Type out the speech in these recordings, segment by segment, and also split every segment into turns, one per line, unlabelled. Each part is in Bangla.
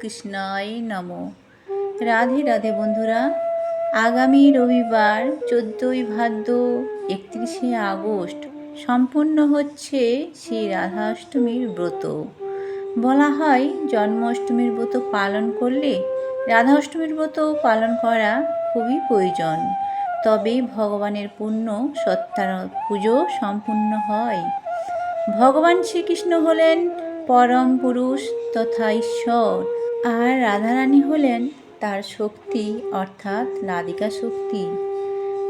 কৃষ্ণায় নমঃ। রাধে রাধে বন্ধুরা, আগামী রবিবার 14ই ভাদ্র 31শে আগস্ট সম্পূর্ণ হচ্ছে শ্রী রাধাষ্টমীর ব্রত। বলা হয় জন্মাষ্টমীর ব্রত পালন করলে রাধাষ্টমীর ব্রত পালন করা খুবই প্রয়োজন, তবে ভগবানের পূর্ণ সত্তার পুজো সম্পূর্ণ হয়। ভগবান শ্রীকৃষ্ণ হলেন পরম পুরুষ তথা ঈশ্বর, আর রাধারানী হলেন তার শক্তি অর্থাৎ রাধিকা শক্তি।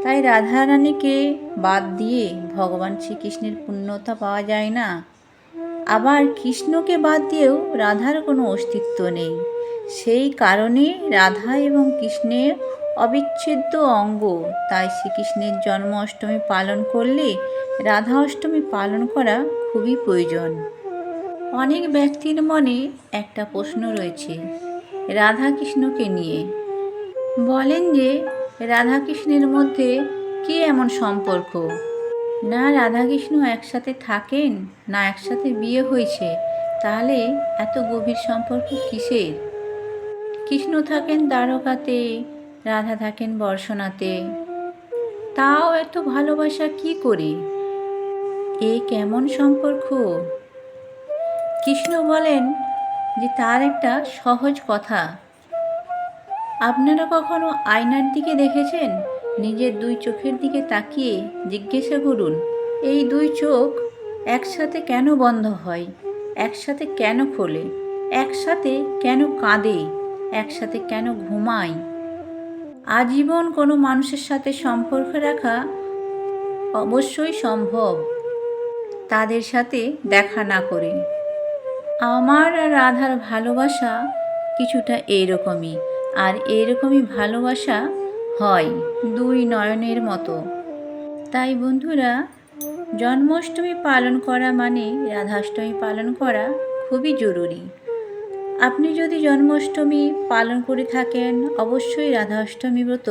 তাই রাধারানীকে বাদ দিয়ে ভগবান শ্রীকৃষ্ণের পূর্ণতা পাওয়া যায় না, আবার কৃষ্ণকে বাদ দিয়েও রাধার কোনো অস্তিত্ব নেই। সেই কারণে রাধা এবং কৃষ্ণের অবিচ্ছেদ্য অঙ্গ। তাই শ্রীকৃষ্ণের জন্মাষ্টমী পালন করলে রাধা অষ্টমী পালন করা খুবই প্রয়োজন। অনেক ব্যক্তির মনে একটা প্রশ্ন রয়েছে রাধা কৃষ্ণকে নিয়ে। বলেন যে রাধা কৃষ্ণের মধ্যে কী এমন সম্পর্ক? না রাধা কৃষ্ণ একসাথে থাকেন, না একসাথে বিয়ে হয়েছে, তাহলে এত গভীর সম্পর্ক কিসের? কৃষ্ণ থাকেন দ্বারকাতে, রাধা থাকেন বর্ষনাতে, তাও এত ভালোবাসা কি করে? এ কেমন সম্পর্ক? কৃষ্ণ বলেন যে তার একটা সহজ কথা। আপনারা কখনো আয়নার দিকে দেখেছেন? নিজের দুই চোখের দিকে তাকিয়ে জিজ্ঞাসা করুন, এই দুই চোখ একসাথে কেন বন্ধ হয়, একসাথে কেন খোলে, একসাথে কেন কাঁদে, একসাথে কেন ঘুমায়? আজীবন কোনো মানুষের সাথে সম্পর্ক রাখা অবশ্যই সম্ভব, তাদের সাথে দেখা না করে। আমার আর রাধার ভালোবাসা কিছুটা এইরকমই, আর এইরকমই ভালোবাসা হয় দুই নয়নের মতো। তাই বন্ধুরা, জন্মাষ্টমী পালন করা মানে রাধাষ্টমী পালন করা খুবই জরুরি। আপনি যদি জন্মাষ্টমী পালন করে থাকেন, অবশ্যই রাধা অষ্টমী ব্রত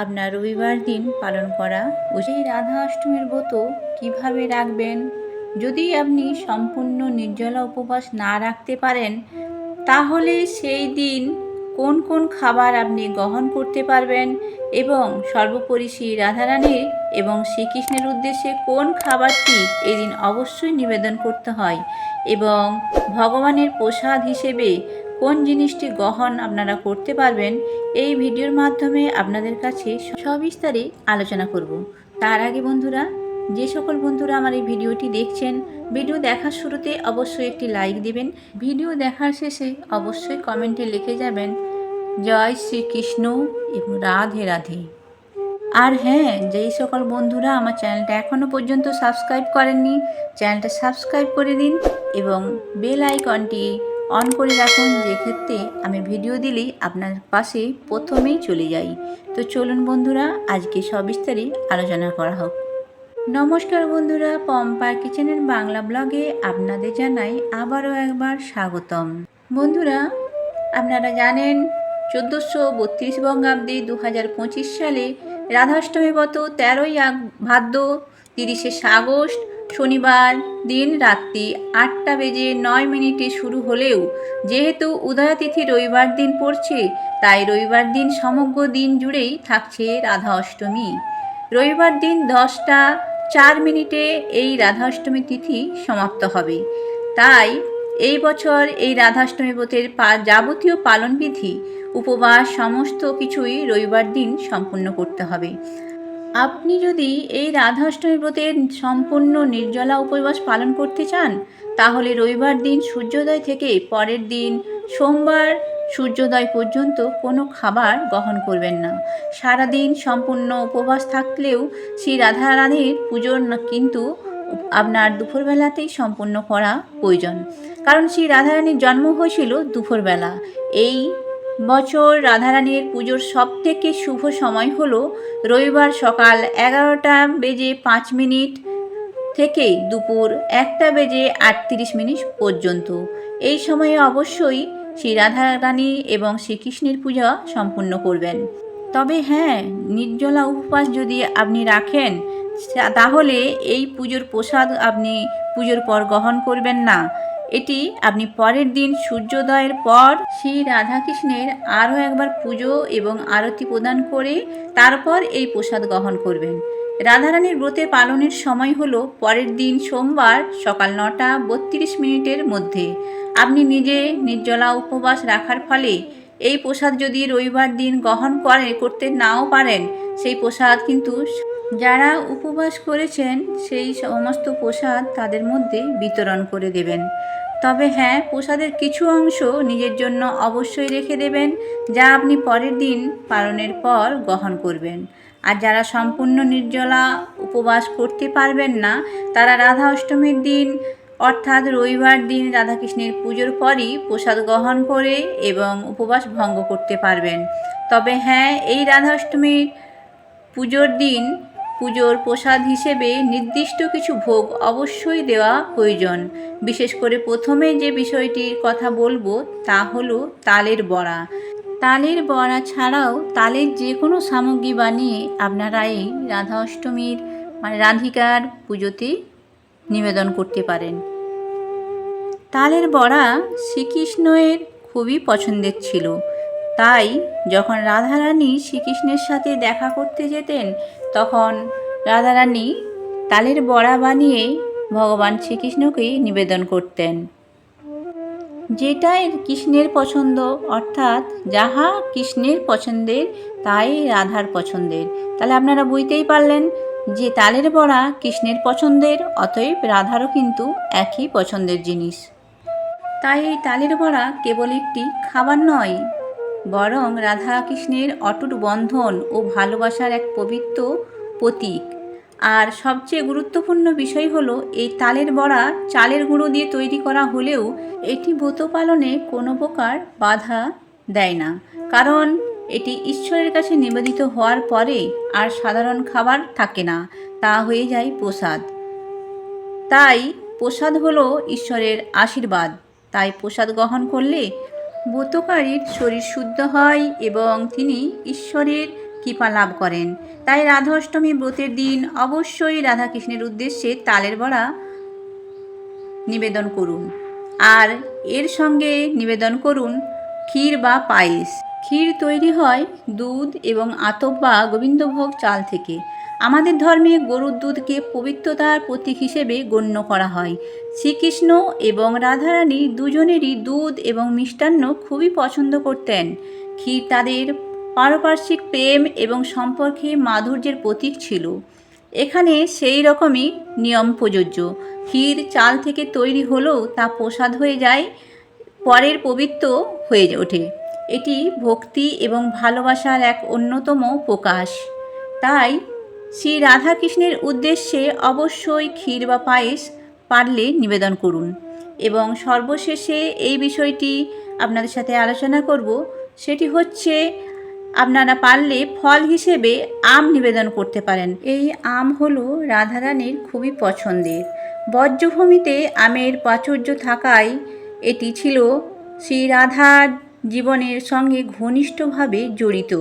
আপনার রবিবার দিন পালন করা উচিত। রাধা অষ্টমীর ব্রত কীভাবে রাখবেন? যদি আপনি সম্পূর্ণ নির্জলা উপবাস না রাখতে পারেন, তাহলে সেই দিন কোন কোন খাবার আপনি গ্রহণ করতে পারবেন, এবং সর্বোপরি শ্রী রাধারানীর এবং শ্রীকৃষ্ণের উদ্দেশ্যে কোন খাবারটি এই দিন অবশ্যই নিবেদন করতে হয়, এবং ভগবানের প্রসাদ হিসেবে কোন জিনিসটি গ্রহণ আপনারা করতে পারবেন, এই ভিডিওর মাধ্যমে আপনাদের কাছে সবিস্তারে আলোচনা করব। তার আগে বন্ধুরা, যে সকল বন্ধুরা আমার এই ভিডিওটি দেখছেন, ভিডিও দেখার শুরুতে অবশ্যই একটি লাইক দিবেন। ভিডিও দেখার শেষে অবশ্যই কমেন্টে লিখে যাবেন জয় শ্রীকৃষ্ণ এবং রাধে রাধে। আর হ্যাঁ, যেই সকল বন্ধুরা আমার চ্যানেলটা এখনও পর্যন্ত সাবস্ক্রাইব করেননি, চ্যানেলটা সাবস্ক্রাইব করে দিন এবং বেল আইকনটি অন করে রাখুন, যে ক্ষেত্রে আমি ভিডিও দিলেই আপনার পাশে প্রথমেই চলে যাই। তো চলুন বন্ধুরা, আজকে সবিস্তারে আলোচনা করা হোক। নমস্কার বন্ধুরা, পম্পার কিচেনের বাংলা ব্লগে আপনাদের জানাই আবারও একবার স্বাগতম। বন্ধুরা, আপনারা জানেন 1432 বঙ্গাব্দে 2025 সালে রাধাষ্টমী ব্রত 13ই ভাদ্র 30শে আগস্ট শনিবার দিন রাত্রি 8:09 শুরু হলেও যেহেতু উদয়াতিথি রবিবার দিন পড়ছে, তাই রবিবার দিন সমগ্র দিন জুড়েই থাকছে রাধা অষ্টমী। রবিবার দিন 10:04 এই রাধাষ্টমী তিথি সমাপ্ত হবে। তাই এই বছর এই রাধাষ্টমী ব্রতের যাবতীয় পালনবিধি, উপবাস সমস্ত কিছুই রবিবার দিন সম্পূর্ণ করতে হবে। আপনি যদি এই রাধাষ্টমী ব্রতের সম্পূর্ণ নির্জলা উপবাস পালন করতে চান, তাহলে রবিবার দিন সূর্যোদয় থেকে পরের দিন সোমবার সূর্যোদয় পর্যন্ত কোনো খাবার গ্রহণ করবেন না। সারাদিন সম্পূর্ণ উপবাস থাকলেও শ্রী রাধারানীর পুজোর কিন্তু আপনার দুপুরবেলাতেই সম্পূর্ণ করা প্রয়োজন, কারণ শ্রী রাধারানীর জন্ম হয়েছিল দুপুরবেলা। এই বছর রাধারানীর পুজোর সবথেকে শুভ সময় হলো রবিবার সকাল 11:05 থেকে দুপুর 1:38 পর্যন্ত। এই সময়ে অবশ্যই শ্রী রাধারানী এবং শ্রীকৃষ্ণের পূজা সম্পূর্ণ করবেন। তবে হ্যাঁ, নির্জলা উপবাস যদি আপনি রাখেন, তাহলে এই পুজোর প্রসাদ আপনি পুজোর পর গ্রহণ করবেন না। এটি আপনি পরের দিন সূর্যোদয়ের পর শ্রী রাধাকৃষ্ণের আরও একবার পুজো এবং আরতি প্রদান করে তারপর এই প্রসাদ গ্রহণ করবেন। রাধারানীর ব্রতের পালনের সময় হলো পরের দিন সোমবার সকাল 9:32 মধ্যে। আপনি নিজে নির্জলা উপবাস রাখার ফলে এই প্রসাদ যদি রবিবার দিন গ্রহণ করতে নাও পারেন, সেই প্রসাদ কিন্তু যারা উপবাস করেছেন সেই সমস্ত প্রসাদ তাদের মধ্যে বিতরণ করে দেবেন। তবে হ্যাঁ, প্রসাদের কিছু অংশ নিজের জন্য অবশ্যই রেখে দেবেন, যা আপনি পরের দিন পালনের পর গ্রহণ করবেন। আর যারা সম্পূর্ণ নির্জলা উপবাস করতে পারবেন না, তারা রাধা অষ্টমীর দিন অর্থাৎ রবিবার দিন রাধাকৃষ্ণের পুজোর পরই প্রসাদ গ্রহণ করে এবং উপবাস ভঙ্গ করতে পারবেন। তবে হ্যাঁ, এই রাধা অষ্টমীর পুজোর দিন পুজোর প্রসাদ হিসেবে নির্দিষ্ট কিছু ভোগ অবশ্যই দেওয়া প্রয়োজন। বিশেষ করে প্রথমে যে বিষয়টির কথা বলবো তা হলো তালের বড়া। তালের বড়া ছাড়াও তালের যে কোনো সামগ্রী বানিয়ে আপনারা এই রাধা অষ্টমীর রাধিকার পুজোতে নিবেদন করতে পারেন। তালের বড়া শ্রীকৃষ্ণের খুবই পছন্দের ছিল, তাই যখন রাধারানী শ্রীকৃষ্ণের সাথে দেখা করতে যেতেন তখন রাধারানী তালের বড়া বানিয়ে ভগবান শ্রীকৃষ্ণকে নিবেদন করতেন। যেটাই কৃষ্ণের পছন্দ, অর্থাৎ যাহা কৃষ্ণের পছন্দের তাই রাধার পছন্দের। তাহলে আপনারা বুঝতেই পারলেন যে তালের বড়া কৃষ্ণের পছন্দের, অতএব রাধারও কিন্তু একই পছন্দের জিনিস। তাই এই তালের বড়া কেবল একটি খাবার নয়, বরং রাধা কৃষ্ণের অটুট বন্ধন ও ভালোবাসার এক পবিত্র প্রতীক। আর সবচেয়ে গুরুত্বপূর্ণ বিষয় হলো এই তালের বড়া চালের গুঁড়ো দিয়ে তৈরি করা হলেও এটি ব্রত পালনে কোনো প্রকার বাধা দেয় না, কারণ এটি ঈশ্বরের কাছে নিবেদিত হওয়ার পরে আর সাধারণ খাবার থাকে না, তা হয়ে যায় প্রসাদ। তাই প্রসাদ হলো ঈশ্বরের আশীর্বাদ। তাই প্রসাদ গ্রহণ করলে ব্রতকারীর শরীর শুদ্ধ হয় এবং তিনি ঈশ্বরের কৃপা লাভ করেন। তাই রাধা অষ্টমী ব্রতের দিন অবশ্যই রাধাকৃষ্ণের উদ্দেশ্যে তালের বড়া নিবেদন করুন। আর এর সঙ্গে নিবেদন করুন ক্ষীর বা পায়েস। ক্ষীর তৈরি হয় দুধ এবং আতপ বা গোবিন্দভোগ চাল থেকে। আমাদের ধর্মে গরুর দুধকে পবিত্রতার প্রতীক হিসেবে গণ্য করা হয়। শ্রীকৃষ্ণ এবং রাধারানী দুজনেরই দুধ এবং মিষ্টান্ন খুবই পছন্দ করতেন। ক্ষীর তাদের পারপার্শ্বিক প্রেম এবং সম্পর্কে মাধুর্যের প্রতীক ছিল। এখানে সেই রকমই নিয়ম প্রযোজ্য। ক্ষীর চাল থেকে তৈরি হলেও তা প্রসাদ হয়ে যায়, পরের পবিত্র হয়ে ওঠে। এটি ভক্তি এবং ভালোবাসার এক অন্যতম প্রকাশ। তাই শ্রী রাধাকৃষ্ণের উদ্দেশ্যে অবশ্যই ক্ষীর বা পায়েস পারলে নিবেদন করুন। এবং সর্বশেষে এই বিষয়টি আপনাদের সাথে আলোচনা করব, সেটি হচ্ছে আপনারা পারলে ফল হিসেবে আম নিবেদন করতে পারেন। এই আম হলো রাধারানীর খুবই পছন্দের। বজ্রভূমিতে আমের প্রাচুর্য থাকায় এটি ছিল শ্রী রাধার জীবনের সঙ্গে ঘনিষ্ঠভাবে জড়িত।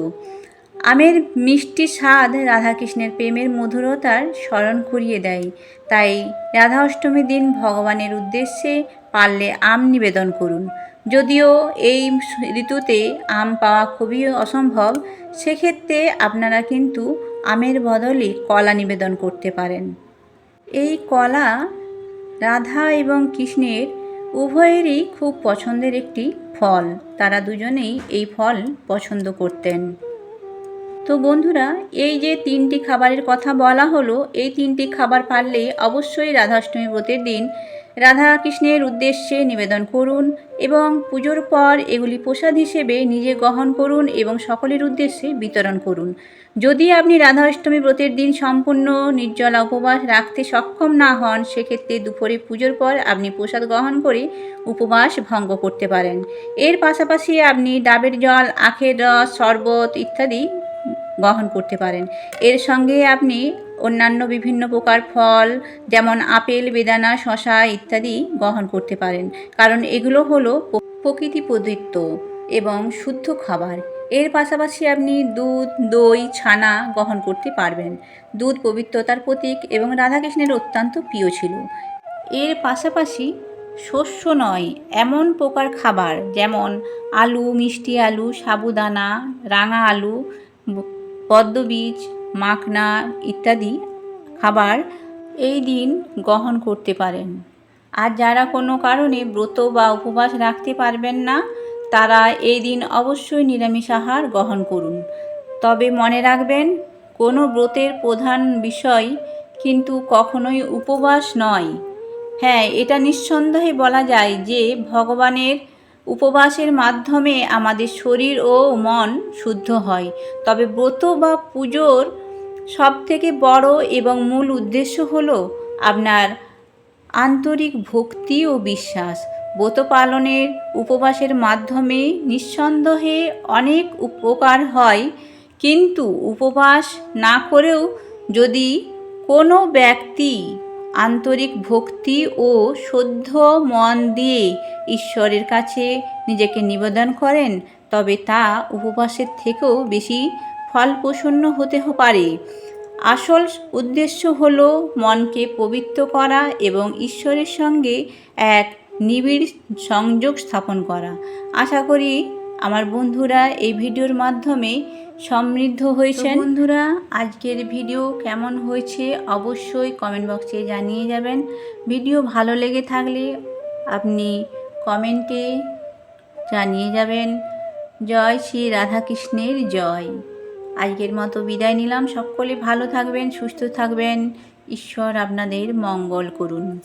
আমের মিষ্টি স্বাদ রাধাকৃষ্ণের প্রেমের মধুরতার স্মরণ করিয়ে দেয়। তাই রাধা অষ্টমীর দিন ভগবানের উদ্দেশ্যে পারলে আম নিবেদন করুন। যদিও এই ঋতুতে আম পাওয়া খুবই অসম্ভব, সেক্ষেত্রে আপনারা কিন্তু আমের বদলে কলা নিবেদন করতে পারেন। এই কলা রাধা এবং কৃষ্ণের উভয়েরই খুব পছন্দের একটি ফল। তারা দুজনেই এই ফল পছন্দ করতেন। তো বন্ধুরা, এই যে 3টি খাবারের কথা বলা হলো, এই 3টি খাবার পারলে অবশ্যই রাধাষ্টমী ব্রতের দিন রাধাকৃষ্ণের উদ্দেশ্যে নিবেদন করুন এবং পুজোর পর এগুলি প্রসাদ হিসেবে নিজে গ্রহণ করুন এবং সকলের উদ্দেশ্যে বিতরণ করুন। যদি আপনি রাধা অষ্টমী ব্রতের দিন সম্পূর্ণ নির্জলা উপবাস রাখতে সক্ষম না হন, সেক্ষেত্রে দুপুরে পুজোর পর আপনি প্রসাদ গ্রহণ করে উপবাস ভঙ্গ করতে পারেন। এর পাশাপাশি আপনি ডাবের জল, আখের রস, শরবত ইত্যাদি গ্রহণ করতে পারেন। এর সঙ্গে আপনি অন্যান্য বিভিন্ন প্রকার ফল যেমন আপেল, বেদানা, শশা ইত্যাদি গ্রহণ করতে পারেন, কারণ এগুলো হলো প্রকৃতি প্রদত্ত এবং শুদ্ধ খাবার। এর পাশাপাশি আপনি দুধ, দই, ছানা গ্রহণ করতে পারবেন। দুধ পবিত্রতার প্রতীক এবং রাধাকৃষ্ণের অত্যন্ত প্রিয় ছিল। এর পাশাপাশি শস্য নয় এমন প্রকার খাবার, যেমন আলু, মিষ্টি আলু, সাবুদানা, রাঙা আলু, পদ্মবীজ, মাখনা ইত্যাদি খাবার এই দিন গ্রহণ করতে পারেন। আর যারা কোনো কারণে ব্রত বা উপবাস রাখতে পারবেন না, তারা এই দিন অবশ্যই নিরামিষ আহার গ্রহণ করুন। তবে মনে রাখবেন, কোনো ব্রতের প্রধান বিষয় কিন্তু কখনোই উপবাস নয়। হ্যাঁ, এটা নিঃসন্দেহে বলা যায় যে ভগবানের উপবাসের মাধ্যমে আমাদের শরীর ও মন শুদ্ধ হয়। তবে ব্রত বা পুজোর সবথেকে বড় এবং মূল উদ্দেশ্য হলো আপনার আন্তরিক ভক্তি ও বিশ্বাস। ব্রত পালনের উপবাসের মাধ্যমে নিঃসন্দেহে অনেক উপকার হয়, কিন্তু উপবাস না করেও যদি কোনো ব্যক্তি আন্তরিক ভক্তি ও শুদ্ধ মন দিয়ে ঈশ্বরের কাছে নিজেকে নিবেদন করেন, তবে তা উপবাসের থেকেও বেশি ফলপ্রসূ হতে পারে। আসল উদ্দেশ্য হল মনকে পবিত্র করা এবং ঈশ্বরের সঙ্গে এক নিবিড় সংযোগ স্থাপন করা। আশা করি আমার বন্ধুরা এই ভিডিওর মাধ্যমে সমৃদ্ধ হয়েছেন। বন্ধুরা, আজকের ভিডিও কেমন হয়েছে অবশ্যই কমেন্ট বক্সে জানিয়ে যাবেন। ভিডিও ভালো লেগে থাকলে আপনি কমেন্টে জানিয়ে যাবেন। জয় শ্রী রাধাকৃষ্ণের জয়। আজকের মতো বিদায় নিলাম। সকলে ভালো থাকবেন, সুস্থ থাকবেন। ঈশ্বর আপনাদের মঙ্গল করুন।